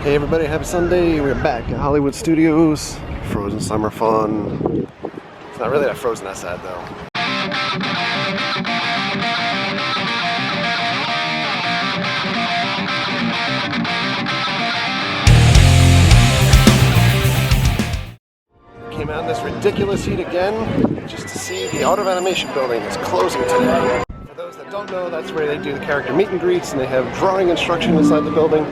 Hey everybody, happy Sunday. We're back at Hollywood Studios. Frozen summer fun. It's not really that frozen that sad though. Came out in this ridiculous heat again just to see the Art of Animation building is closing today. For those that don't know, that's where they do the character meet and greets and they have drawing instruction inside the building.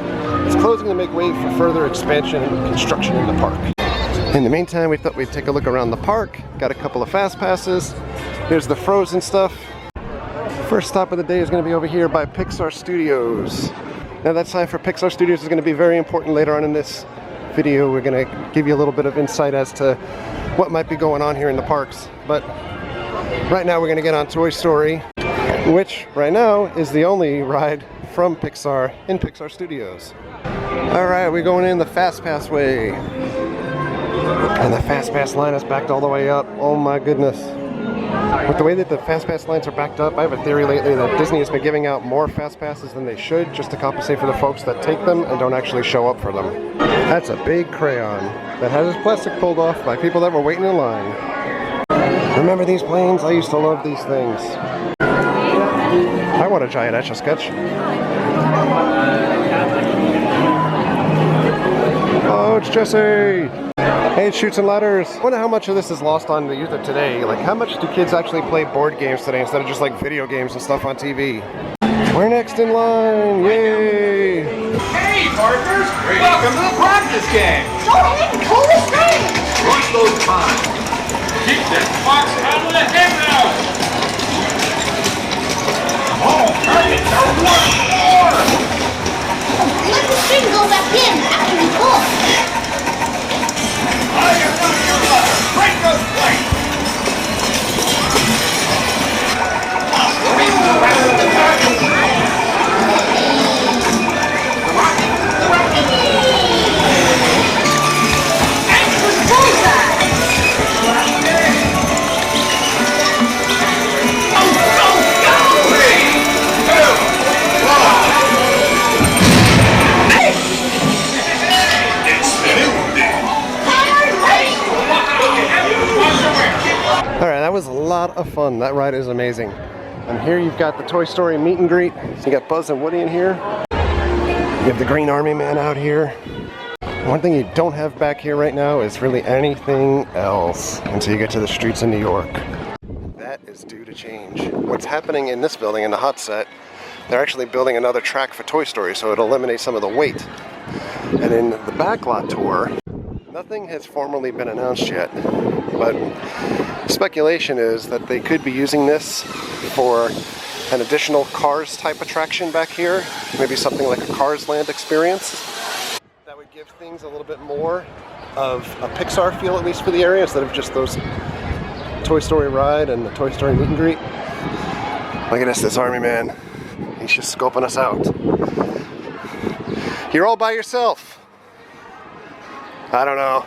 It's closing to make way for further expansion and construction in the park. In the meantime, we thought we'd take a look around the park. Got a couple of fast passes. Here's the Frozen stuff. First stop of the day is going to be over here by Pixar Studios. Now that sign for Pixar Studios is going to be very important later on in this video. We're going to give you a little bit of insight as to what might be going on here in the parks. But right now we're going to get on Toy Story, which right now is the only ride from Pixar in Pixar Studios. Alright, we're going in the Fast Pass way. And the Fast Pass line is backed all the way up. Oh my goodness. With the way that the Fast Pass lines are backed up, I have a theory lately that Disney has been giving out more Fast Passes than they should just to compensate for the folks that take them and don't actually show up for them. That's a big crayon that has its plastic pulled off by people that were waiting in line. Remember these planes? I used to love these things. I want a giant Etch-a-Sketch. Oh, it's Jesse! Hey, it's Shoots and Ladders. I wonder how much of this is lost on the youth of today. Like, how much do kids actually play board games today instead of just like video games and stuff on TV? We're next in line! Yay! Hey, partners! Welcome to the practice game! Don't hit the coolest thing! Watch those times. Keep that fox out of the head now! Oh, hurry! There's one more! Let the string go back in after we pull. I am not your mother! Break those plates! Alright, that was a lot of fun. That ride is amazing. And here you've got the Toy Story meet and greet. So you got Buzz and Woody in here. You have the Green Army Man out here. One thing you don't have back here right now is really anything else until you get to the streets in New York. That is due to change. What's happening in this building, in the hot set, they're actually building another track for Toy Story, so it'll eliminate some of the weight. And in the backlot tour, nothing has formally been announced yet, but speculation is that they could be using this for an additional Cars type attraction back here, maybe something like a Cars Land experience. That would give things a little bit more of a Pixar feel, at least for the area, instead of just those Toy Story ride and the Toy Story meet and greet. Look at this Army Man. He's just scoping us out. You're all by yourself. I don't know.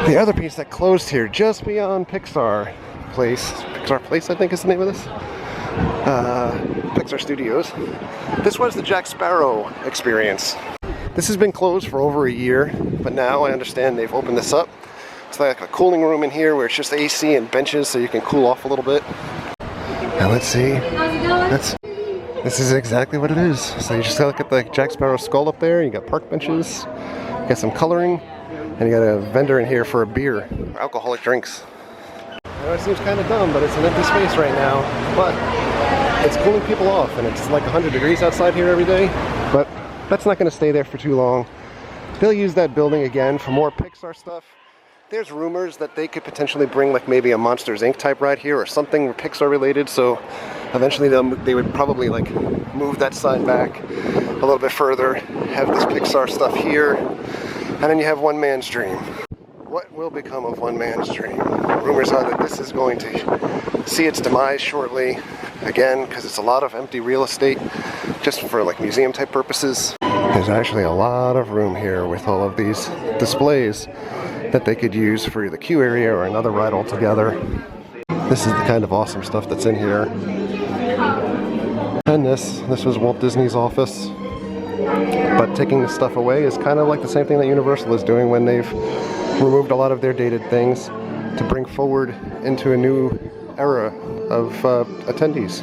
The other piece that closed here, just beyond Pixar Place, I think is the name of this, Pixar Studios. This was the Jack Sparrow experience. This has been closed for over a year, but now I understand they've opened this up. It's like a cooling room in here where it's just AC and benches so you can cool off a little bit. Now let's see. How's it going? This is exactly what it is. So you just gotta look at the Jack Sparrow skull up there, you got park benches, you got some coloring, and you got a vendor in here for a beer, or alcoholic drinks. I know it seems kind of dumb, but it's an empty space right now, but it's cooling people off, and it's like 100 degrees outside here every day, but that's not gonna stay there for too long. They'll use that building again for more Pixar stuff. There's rumors that they could potentially bring like maybe a Monsters Inc. type ride here or something Pixar related, so eventually they would probably like move that sign back a little bit further, have this Pixar stuff here, and then you have One Man's Dream. What will become of One Man's Dream? Rumors are that this is going to see its demise shortly, again, because it's a lot of empty real estate just for like museum type purposes. There's actually a lot of room here with all of these displays that they could use for the queue area or another ride altogether. This is the kind of awesome stuff that's in here. And this was Walt Disney's office. But taking this stuff away is kind of like the same thing that Universal is doing when they've removed a lot of their dated things to bring forward into a new era of attendees.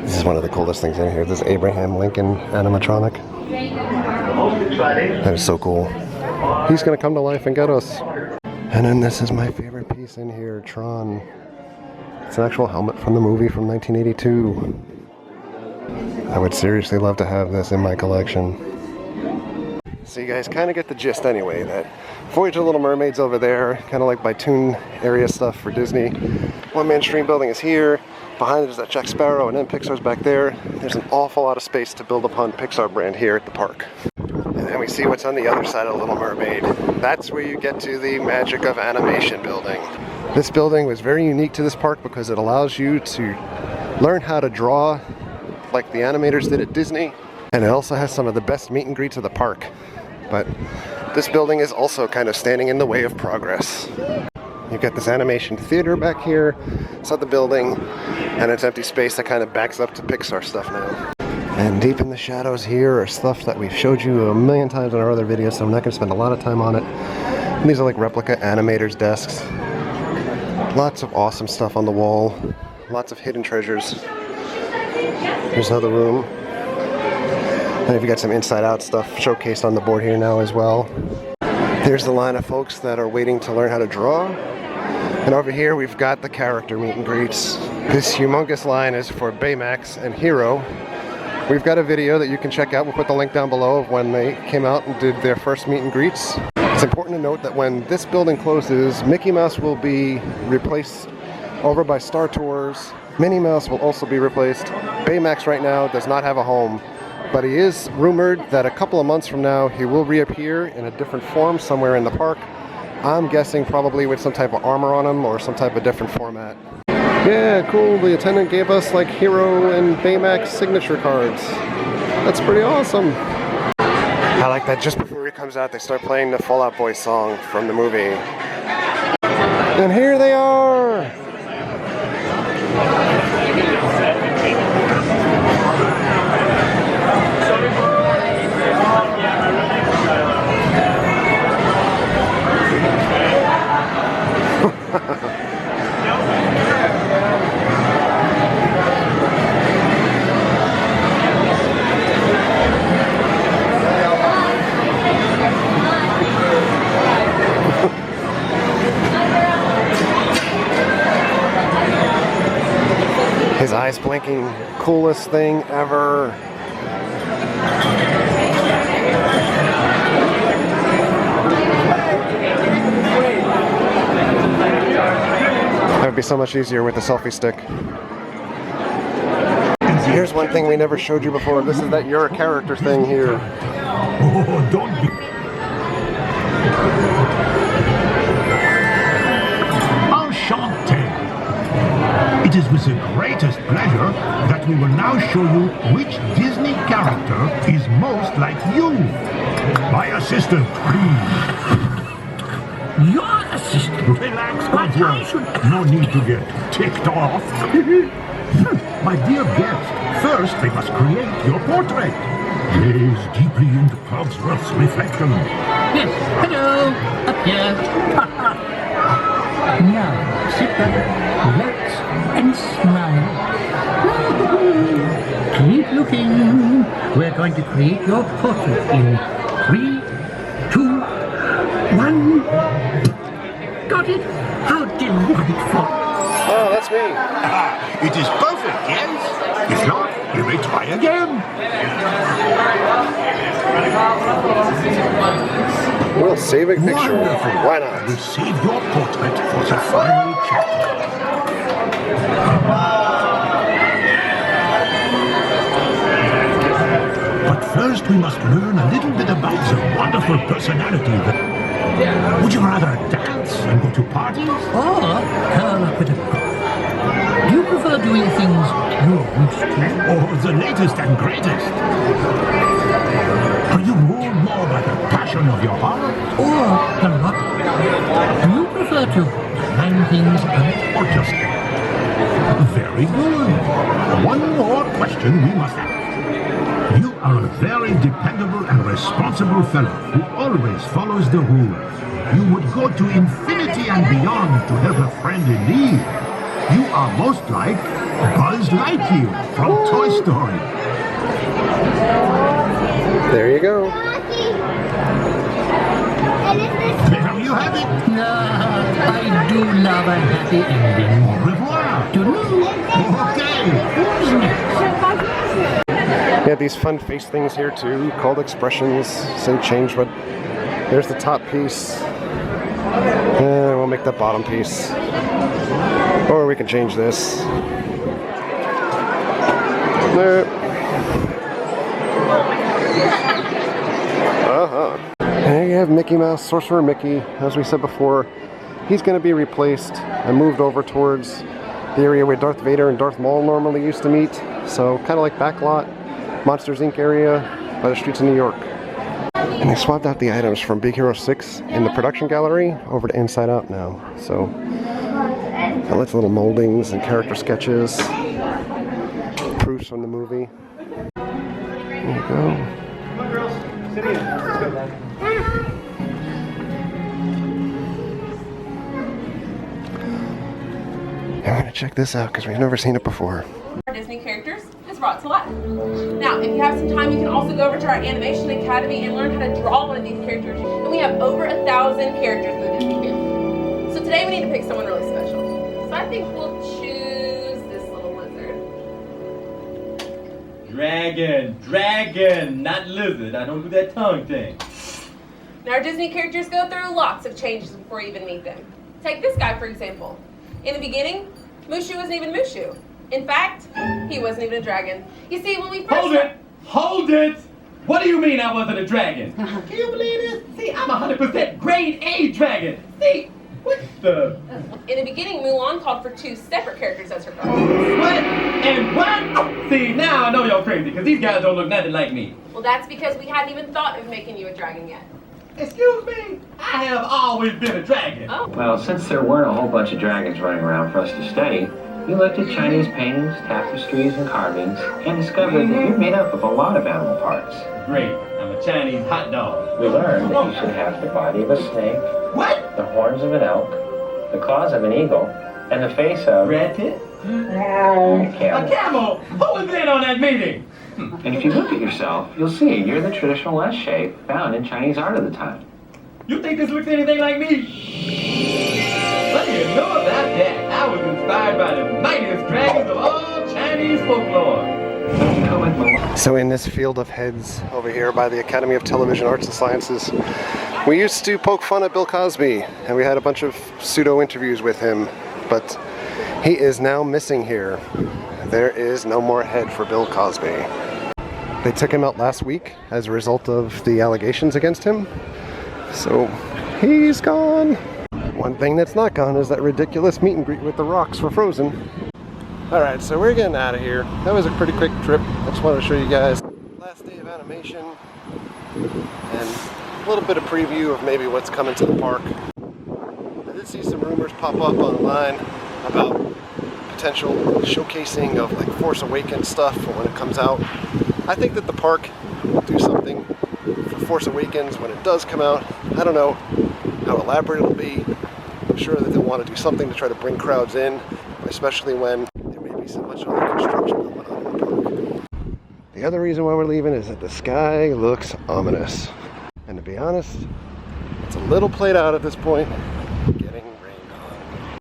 This is one of the coolest things in here. This Abraham Lincoln animatronic. That is so cool. He's gonna come to life and get us. And then this is my favorite piece in here, Tron. It's an actual helmet from the movie from 1982. I would seriously love to have this in my collection. So you guys kind of get the gist anyway, that Voyage of the Little Mermaid's over there, kind of like by Toon area stuff for Disney. One Man Stream Building is here. Behind it is that Jack Sparrow, and then Pixar's back there. There's an awful lot of space to build upon Pixar brand here at the park. And then we see what's on the other side of the Little Mermaid. That's where you get to the magic of animation building. This building was very unique to this park because it allows you to learn how to draw like the animators did at Disney, and it also has some of the best meet and greets of the park. But this building is also kind of standing in the way of progress. You've got this animation theater back here inside the building, and it's empty space that kind of backs up to Pixar stuff now. And deep in the shadows here are stuff that we've showed you a million times in our other videos, so I'm not going to spend a lot of time on it. And these are like replica animators' desks. Lots of awesome stuff on the wall. Lots of hidden treasures. Here's another room. And you've got some inside out stuff showcased on the board here now as well. Here's the line of folks that are waiting to learn how to draw. And over here we've got the character meet and greets. This humongous line is for Baymax and Hiro. We've got a video that you can check out. We'll put the link down below of when they came out and did their first meet and greets. It's important to note that when this building closes, Mickey Mouse will be replaced over by Star Tours. Minnie Mouse will also be replaced. Baymax right now does not have a home, but he is rumored that a couple of months from now he will reappear in a different form somewhere in the park. I'm guessing probably with some type of armor on him or some type of different format. Yeah, cool. The attendant gave us like Hiro and Baymax signature cards. That's pretty awesome. I like that just before he comes out they start playing the Fall Out Boy song from the movie. And here they are! His eyes blinking, coolest thing ever. That would be so much easier with the selfie stick. Here's one thing we never showed you before. This is that you're a character thing here. Oh, don't be. Enchanté. It is with the greatest pleasure that we will now show you which Disney character is most like you. My assistant, please. Your assistant? Relax, Codsworth. No need to get ticked off. My dear guest, first we must create your portrait. Gaze deeply into Codsworth's reflection. Yes, hello, up here. Now, sit back, relax, and smile. Keep looking. We're going to create your portrait in 3, 2, 1. Got it? How delightful. Oh, that's me. It is perfect, yes? If not, you may try again. We'll save a picture. Wonderful. Why not? We'll save your portrait for the final chapter. But first we must learn a little bit about the wonderful personality that... Would you rather dance and go to parties? Or curl up with a book. Do you prefer doing things you're used to? Or the latest and greatest? Are you ruled more by the passion of your heart? Or the rock? Do you prefer to plan things out? Or just... Very good. One more question. question we must ask. You are a very dependable and responsible fellow who always follows the rules. You would go to infinity and beyond to help a friend in need. You are most like Buzz Lightyear from Toy Story. There you go. There you have it. I do love a happy ending. Au revoir. Okay. We have these fun face things here too, called expressions, say Changement. There's the top piece. And we'll make that bottom piece. Or we can change this. There. And you have Mickey Mouse, Sorcerer Mickey. As we said before, he's going to be replaced and moved over towards the area where Darth Vader and Darth Maul normally used to meet. So kind of like Backlot, Monsters Inc. area by the streets of New York. And they swapped out the items from Big Hero 6 in the production gallery over to Inside Out now. So I like little moldings and character sketches, proofs from the movie. There you go. I'm gonna check this out because we've never seen it before. Our Disney characters is brought to life. Now, if you have some time, you can also go over to our Animation Academy and learn how to draw one of these characters. And we have over 1,000 characters in the Disney field. So today we need to pick someone really special. So I think we'll choose this little lizard. Dragon, not lizard. I don't do that tongue thing. Now, our Disney characters go through lots of changes before you even meet them. Take this guy, for example. In the beginning, Mushu wasn't even Mushu. In fact, he wasn't even a dragon. You see, when we first... Hold it! What do you mean I wasn't a dragon? Can you believe this? See, I'm 100% grade A dragon. See, what the... In the beginning, Mulan called for 2 separate characters as her guardians. What? And what? See, now I know you're crazy, because these guys don't look nothing like me. Well, that's because we hadn't even thought of making you a dragon yet. Excuse me? I have always been a dragon. Oh. Well, since there weren't a whole bunch of dragons running around for us to study, we looked at Chinese paintings, tapestries, and carvings, and discovered that you're made up of a lot of animal parts. Great. I'm a Chinese hot dog. We learned that you should have the body of a snake, What? the horns of an elk, the claws of an eagle, and the face of Brad Pitt? a camel. A camel? Who was in on that meeting? And if you look at yourself, you'll see you're the traditional S shape found in Chinese art of the time. You think this looks anything like me? What do you know about that? I was inspired by the mightiest dragons of all Chinese folklore. So in this field of heads over here by the Academy of Television Arts and Sciences, we used to poke fun at Bill Cosby, and we had a bunch of pseudo interviews with him, but he is now missing here. There is no more head for Bill Cosby. They took him out last week as a result of the allegations against him, so he's gone. One thing that's not gone is that ridiculous meet and greet with the rocks for Frozen. Alright, so we're getting out of here. That was a pretty quick trip. I just wanted to show you guys last day of animation and a little bit of preview of maybe what's coming to the park. I did see some rumors pop up online about potential showcasing of like Force Awakens stuff when it comes out. I think that the park will do something for Force Awakens when it does come out. I don't know how elaborate it'll be. I'm sure that they'll want to do something to try to bring crowds in, especially when there may be so much other construction going on in the park. The other reason why we're leaving is that the sky looks ominous. And to be honest, it's a little played out at this point, getting rained on.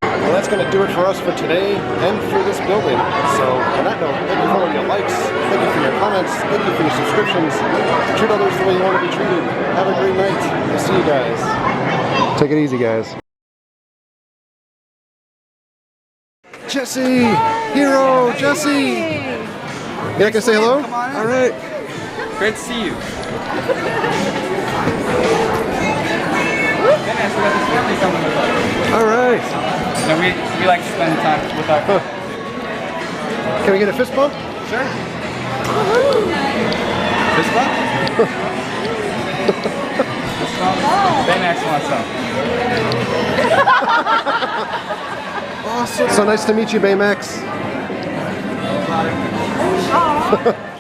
Well, that's going to do it for us for today and for this building. So on that note, thank you for all your likes, thank you for your comments, thank you for your subscriptions. Treat others the way you want to be treated. Have a great night. We'll see you guys. Take it easy, guys. Jesse! Hiro! Jesse! You not gonna say hello? Come on in. Alright. Great to see you. Goodness, we got this family coming with us. Alright. So we like to spend time with our Can we get a fist bump? Sure. Fist bump? Fist bump? Baymax wants some. Awesome. So nice to meet you, Baymax. Bye.